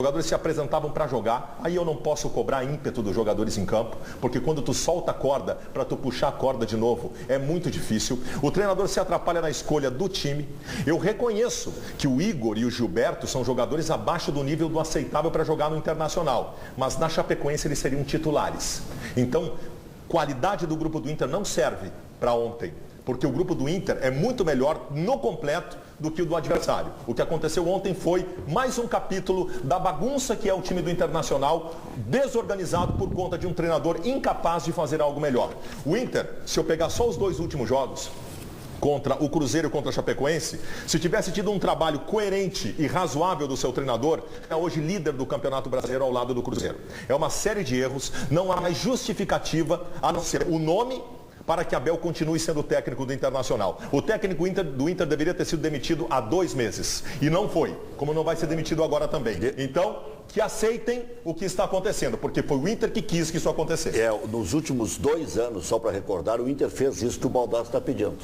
jogadores se apresentavam para jogar, aí eu não posso cobrar ímpeto dos jogadores em campo, porque quando tu solta a corda, para tu puxar a corda de novo, é muito difícil. O treinador se atrapalha na escolha do time. Eu reconheço que o Igor e o Gilberto são jogadores abaixo do nível do aceitável para jogar no Internacional, mas na Chapecoense eles seriam titulares. Então, qualidade do grupo do Inter não serve para ontem, porque o grupo do Inter é muito melhor no completo do que o do adversário. O que aconteceu ontem foi mais um capítulo da bagunça que é o time do Internacional, desorganizado por conta de um treinador incapaz de fazer algo melhor. O Inter, se eu pegar só os 2 últimos jogos, contra o Cruzeiro e contra a Chapecoense, se tivesse tido um trabalho coerente e razoável do seu treinador, é hoje líder do Campeonato Brasileiro ao lado do Cruzeiro. É uma série de erros, não há mais justificativa a não ser o nome para que Abel continue sendo o técnico do Internacional. O técnico do Inter deveria ter sido demitido há 2 meses. E não foi, como não vai ser demitido agora também. Então, que aceitem o que está acontecendo, porque foi o Inter que quis que isso acontecesse. Nos últimos 2 anos, só para recordar, o Inter fez isso que o Baldassi está pedindo.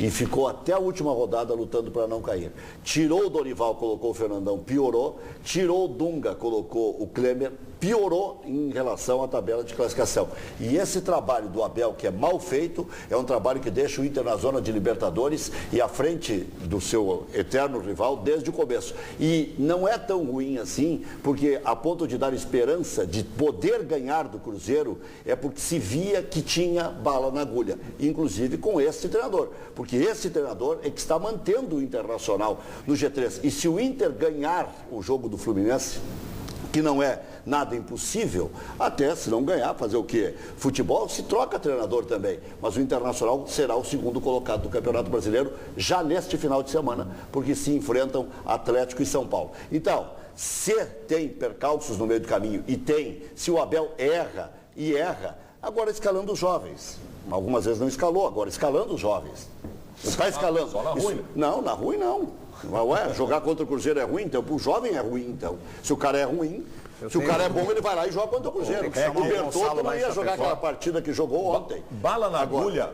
E ficou até a última rodada lutando para não cair. Tirou o Dorival, colocou o Fernandão, piorou. Tirou o Dunga, colocou o Klemer, piorou em relação à tabela de classificação. E esse trabalho do Abel, que é mal feito, é um trabalho que deixa o Inter na zona de Libertadores e à frente do seu eterno rival desde o começo. E não é tão ruim assim, porque a ponto de dar esperança de poder ganhar do Cruzeiro, é porque se via que tinha bala na agulha, inclusive com esse treinador. Porque esse treinador é que está mantendo o Internacional no G3. E se o Inter ganhar o jogo do Fluminense, que não é nada impossível, até se não ganhar, fazer o quê? Futebol se troca treinador também, mas o Internacional será o segundo colocado do Campeonato Brasileiro já neste final de semana, porque se enfrentam Atlético e São Paulo. Então, se tem percalços no meio do caminho, e tem, se o Abel erra, agora escalando os jovens. Algumas vezes não escalou, agora escalando os jovens. Está escalando. Só na ruim. Não, na ruim não. Ué, jogar contra o Cruzeiro é ruim, então o jovem é ruim, então. Se o cara é ruim, se o cara é bom, ele vai lá e joga contra o Cruzeiro. O Bertoldo não ia jogar aquela partida que jogou ontem. Bala na agulha,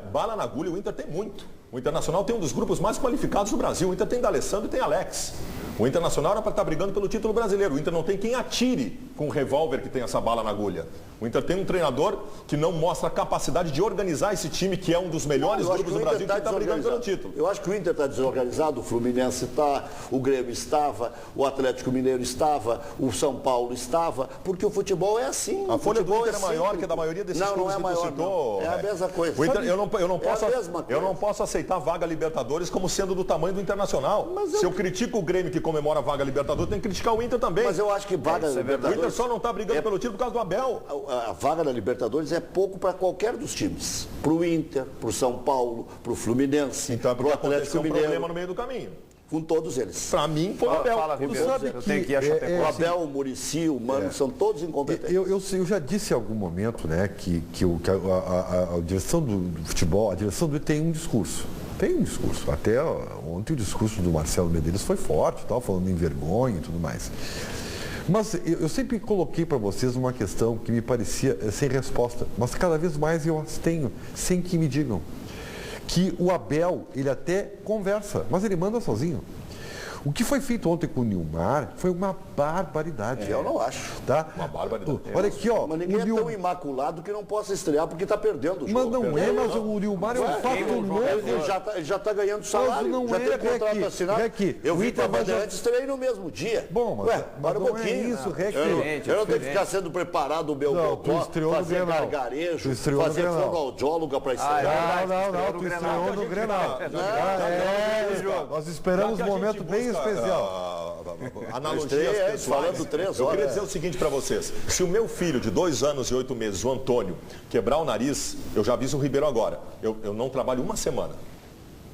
o Inter tem muito. O Internacional tem um dos grupos mais qualificados do Brasil. O Inter tem D'Alessandro e tem Alex. O Internacional era para estar brigando pelo título brasileiro. O Inter não tem quem atire com o revólver que tem essa bala na agulha. O Inter tem um treinador que não mostra a capacidade de organizar esse time, que é um dos melhores grupos do Brasil, que está brigando pelo título. Eu acho que o Inter está desorganizado, o Fluminense está, o Grêmio estava, o Atlético Mineiro estava, o São Paulo estava, porque o futebol é assim. A folha do Inter é maior que a da maioria desses clubes não é maior, que tu citou. É a mesma coisa. O Inter, eu não posso aceitar vaga Libertadores como sendo do tamanho do Internacional. Se eu critico o Grêmio que comemora a vaga Libertadores, tem que criticar o Inter também. Mas eu acho que vaga Libertadores... O Inter só não está brigando pelo título por causa do Abel. A vaga da Libertadores é pouco para qualquer dos times. Para o Inter, para o São Paulo, para o Fluminense, então, para o Atlético Mineiro. Problema no meio do caminho. Com todos eles. Para mim, foi o Abel. O Abel, o Muricy, o Mano, são todos incompetentes. Eu já disse em algum momento, né, que a direção do futebol, a direção do tem um discurso. Tem um discurso. Até ontem o discurso do Marcelo Medeiros foi forte, tal, falando em vergonha e tudo mais. Mas eu sempre coloquei para vocês uma questão que me parecia sem resposta, mas cada vez mais eu as tenho, sem que me digam. Que o Abel, ele até conversa, mas ele manda sozinho. O que foi feito ontem com o Nilmar foi uma barbaridade. Eu não acho. Tá? Uma barbaridade. Olha aqui, ó. Mas ninguém é tão imaculado que não possa estrear porque está perdendo o jogo. Mas não é, mas o Nilmar é um fato novo. Ele já está ganhando salário, não já tem contrato assinado. Eu vi para Bandeirantes, estreei no mesmo dia. Bom, mas para um pouquinho. É isso, eu não tenho que ficar sendo preparado o meu botó, fazer gargarejo, fazer fonoaudióloga para estrear. Não, tu estreou no Grenal. Nós esperamos um momento bem especial. Analogias falando 3 horas. Eu queria dizer o seguinte para vocês. Se o meu filho de 2 anos e 8 meses, o Antônio, quebrar o nariz, eu já aviso o Ribeiro agora. Eu não trabalho uma semana.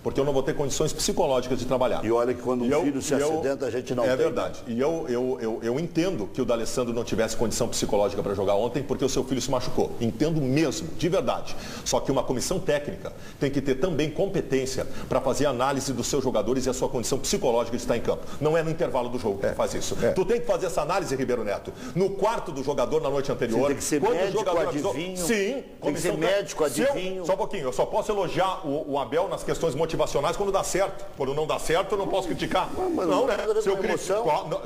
Porque eu não vou ter condições psicológicas de trabalhar. E olha que quando um filho se acidenta, a gente não tem. É verdade. E eu entendo que o D'Alessandro não tivesse condição psicológica para jogar ontem porque o seu filho se machucou. Entendo mesmo, de verdade. Só que uma comissão técnica tem que ter também competência para fazer análise dos seus jogadores e a sua condição psicológica de estar em campo. Não é no intervalo do jogo que tu faz isso. Tu tem que fazer essa análise, Ribeiro Neto, no quarto do jogador na noite anterior. Tem que ser médico, adivinho. Sim. Tem que ser médico, adivinho. Só um pouquinho. Eu só posso elogiar o Abel nas questões motivacionais motivacionais quando dá certo. Quando não dá certo, eu não posso criticar. Não, né? Se eu critico,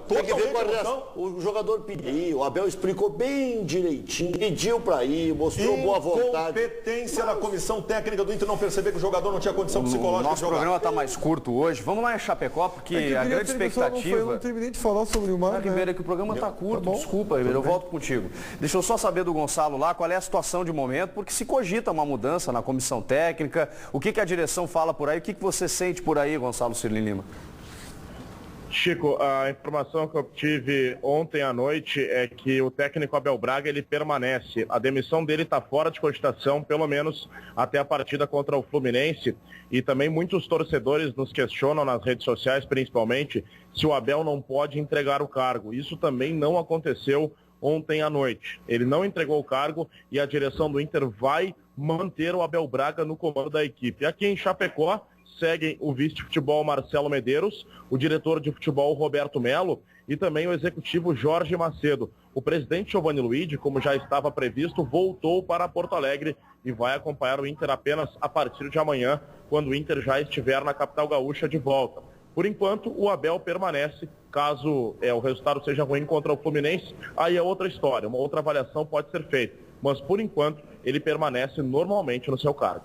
tem que ver com a reação. O jogador pediu, o Abel explicou bem direitinho, pediu para ir, mostrou boa vontade. Incompetência da comissão técnica do Inter não perceber que o jogador não tinha condição psicológica de jogar. Nosso programa está mais curto hoje. Vamos lá em Chapecó, porque a grande expectativa... Eu não terminei de falar sobre o Mar, Ribeiro, é que o programa está curto, desculpa, Ribeiro, eu volto contigo. Deixa eu só saber do Gonçalo lá, qual é a situação de momento, porque se cogita uma mudança na comissão técnica, o que a direção fala por aí, o que você sente por aí, Gonçalo Cirlin Lima? Chico, a informação que eu obtive ontem à noite é que o técnico Abel Braga, ele permanece. A demissão dele está fora de cogitação, pelo menos até a partida contra o Fluminense. E também muitos torcedores nos questionam nas redes sociais, principalmente, se o Abel não pode entregar o cargo. Isso também não aconteceu ontem à noite. Ele não entregou o cargo e a direção do Inter vai manter o Abel Braga no comando da equipe. Aqui em Chapecó, seguem o vice-futebol Marcelo Medeiros, o diretor de futebol Roberto Melo e também o executivo Jorge Macedo. O presidente Giovanni Luigi, como já estava previsto, voltou para Porto Alegre e vai acompanhar o Inter apenas a partir de amanhã, quando o Inter já estiver na capital gaúcha de volta. Por enquanto, o Abel permanece. Caso o resultado seja ruim contra o Fluminense, aí é outra história, uma outra avaliação pode ser feita. Mas, por enquanto, ele permanece normalmente no seu cargo.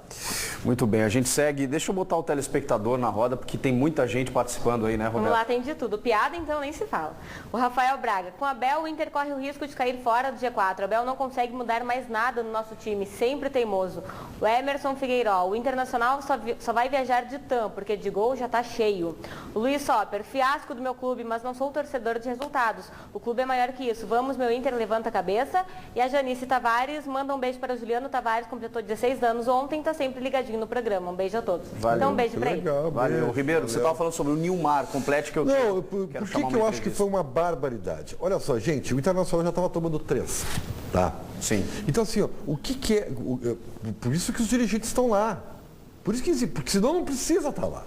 Muito bem, a gente segue. Deixa eu botar o telespectador na roda, porque tem muita gente participando aí, né, Roberto? Vamos lá, tem de tudo. Piada, então, nem se fala. O Rafael Braga. Com o Abel, o Inter corre o risco de cair fora do G4. O Abel não consegue mudar mais nada no nosso time, sempre teimoso. O Emerson Figueiró. O Internacional só vai viajar de TAM, porque de gol já tá cheio. O Luiz Sopper. Fiasco do meu clube, mas não sou torcedor de resultados. O clube é maior que isso. Vamos, meu Inter, levanta a cabeça. E a Janice Tavares manda um beijo para o Juliano Tavares, completou 16 anos ontem, está sempre ligadinho no programa. Um beijo a todos. Valeu. Então um beijo para ele. Valeu. Ribeiro, você estava falando sobre o Nilmar, complete que eu Não, por que eu acho que foi uma barbaridade? Olha só, gente, o Internacional já estava tomando 3, tá? Sim. Então assim, ó, o que é... Por isso que os dirigentes estão lá. Por isso que, porque senão não precisa estar lá.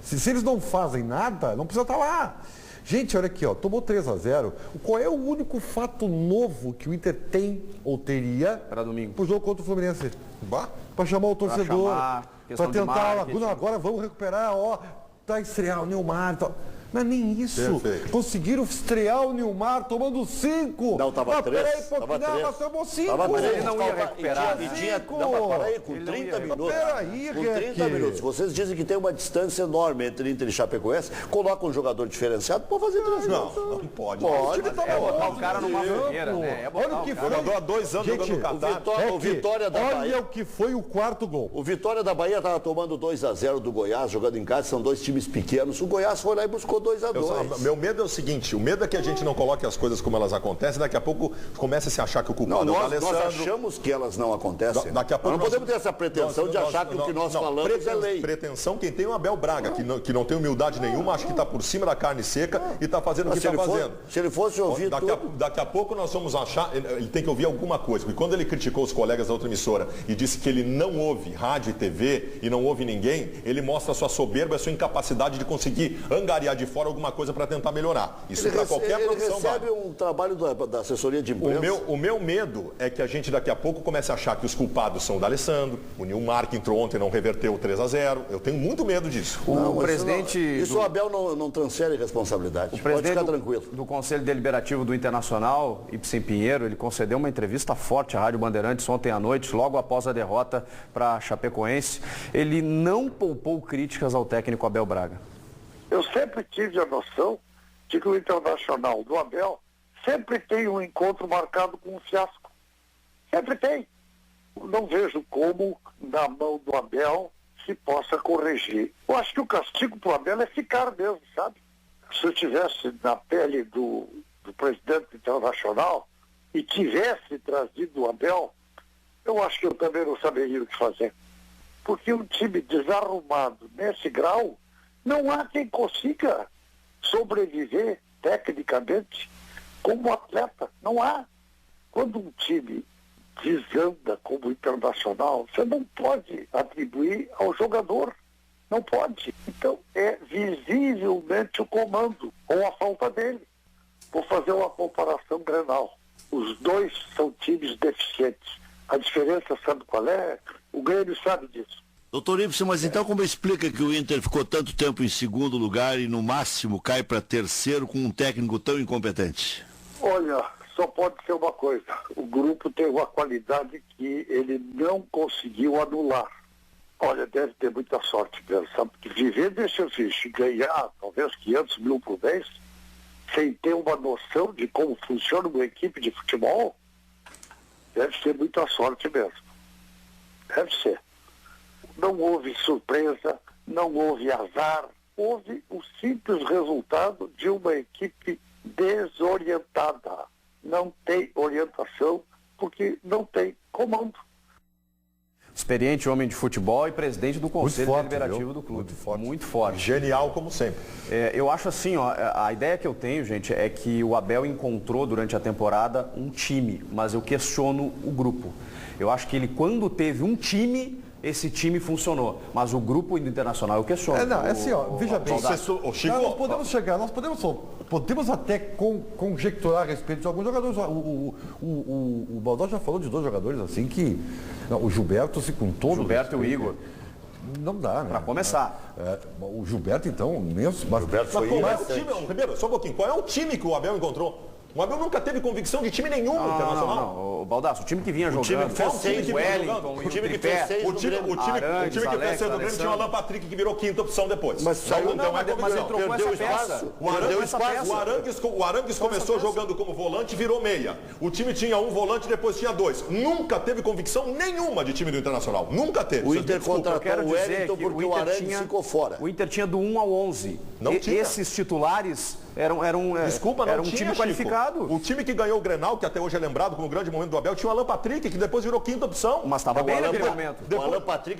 Se eles não fazem nada, não precisa estar lá. Gente, olha aqui, ó, tomou 3-0. Qual é o único fato novo que o Inter tem ou teria para domingo? Pro jogo contra o Fluminense? Para chamar o torcedor, para tentar, agora vamos recuperar, ó, tá estrear o Nilmar e tal. Não é nem isso. Perfeito. Conseguiram estrear o Nilmar tomando 5. Não, tava 3. Peraí, porque nós tomou 5. Ele não ia recuperar. Peraí, com 30 minutos. Com 30 minutos. Vocês dizem que tem uma distância enorme entre Inter e Chapecoense. Coloca um jogador diferenciado, pode fazer 3 gols. Não pode. Pode. Botar o cara numa fogueira, né? Olha o que foi. Jogador há 2 anos jogando no Catar. O Vitória da Bahia. Olha o que foi o 4º gol. O Vitória da Bahia estava tomando 2-0 do Goiás, jogando em casa. São 2 times pequenos. O Goiás foi lá e buscou 2-2. Meu medo é o seguinte, o medo é que a gente não coloque as coisas como elas acontecem, daqui a pouco começa a se achar que o culpado é o Alessandro. Nós achamos que elas não acontecem. Daqui a pouco não podemos ter essa pretensão de achar que o que nós falamos é lei. Pretensão quem tem o Abel Braga, que não tem humildade nenhuma, acha que está por cima da carne seca e está fazendo o que está fazendo. Se ele fosse ouvir daqui a pouco nós vamos achar, ele tem que ouvir alguma coisa, porque quando ele criticou os colegas da outra emissora e disse que ele não ouve rádio e TV e não ouve ninguém, ele mostra a sua soberba, a sua incapacidade de conseguir angariar de fora alguma coisa para tentar melhorar. Isso para qualquer profissão. Ele recebe um trabalho da assessoria de imprensa. O meu medo é que a gente daqui a pouco comece a achar que os culpados são o D'Alessandro, o Nilmar que entrou ontem não reverteu o 3-0. Eu tenho muito medo disso. O presidente... Isso o Abel não transfere responsabilidade. O presidente pode ficar tranquilo. Do Conselho Deliberativo do Internacional, Ibsen Pinheiro, ele concedeu uma entrevista forte à Rádio Bandeirantes ontem à noite, logo após a derrota para a Chapecoense. Ele não poupou críticas ao técnico Abel Braga. Eu sempre tive a noção de que o Internacional do Abel sempre tem um encontro marcado com um fiasco. Sempre tem. Não vejo como, na mão do Abel, se possa corrigir. Eu acho que o castigo para o Abel é ficar mesmo, sabe? Se eu estivesse na pele do presidente internacional e tivesse trazido o Abel, eu acho que eu também não saberia o que fazer. Porque um time desarrumado nesse grau, não há quem consiga sobreviver tecnicamente como atleta. Não há. Quando um time desanda como Internacional, você não pode atribuir ao jogador. Não pode. Então é visivelmente o comando ou a falta dele. Vou fazer uma comparação Grenal. Os dois são times deficientes. A diferença, sabe qual é? O Grêmio sabe disso. Doutor Ibsen, mas então como explica que o Inter ficou tanto tempo em segundo lugar e no máximo cai para terceiro com um técnico tão incompetente? Olha, só pode ser uma coisa. O grupo tem uma qualidade que ele não conseguiu anular. Olha, deve ter muita sorte mesmo, sabe? Porque viver desse ofício e ganhar talvez 500 mil por mês, sem ter uma noção de como funciona uma equipe de futebol, deve ser muita sorte mesmo. Deve ser. Não houve surpresa, não houve azar, houve o simples resultado de uma equipe desorientada. Não tem orientação porque não tem comando. Experiente homem de futebol e presidente do Conselho forte, Deliberativo do clube. Muito forte. Genial como sempre. Eu acho assim, ó, a ideia que eu tenho, gente, é que o Abel encontrou durante a temporada um time, mas eu questiono o grupo. Eu acho que ele, quando teve um time, esse time funcionou. Mas o grupo do Internacional eu questiono. É assim, ó, veja bem. Chico, nós podemos chegar, podemos até conjecturar a respeito de alguns jogadores. O Baldassi já falou de 2 jogadores assim que... Não, o Gilberto, assim, com todo... Gilberto e o Igor. Não dá, né? Para começar. O Gilberto, então, mesmo... Mas, Gilberto foi qual é o time, Ribeiro, só um pouquinho, qual é o time que o Abel encontrou? O Abel nunca teve convicção de time nenhum no Internacional. Não, o Baldassi, o time que vinha jogando, o Wellington, o time que fez 6 no Grêmio. O time que fez 6 no Grêmio tinha o Alan Patrick, que virou 5ª opção depois. Mas saiu, mas ele trocou essa peça. O Arangues começou jogando como volante e virou meia. O time tinha um volante e depois tinha 2. Nunca teve convicção nenhuma de time do Internacional. Nunca teve. O Inter contratou o Wellington porque o Arangues ficou fora. O Inter tinha do 1 ao 11. Não tinha. Esses titulares eram um time qualificado. O time que ganhou o Grenal, que até hoje é lembrado como o grande momento do Abel, tinha o Alan Patrick, que depois virou 5ª opção. Mas estava bem naquele momento. O Alan Patrick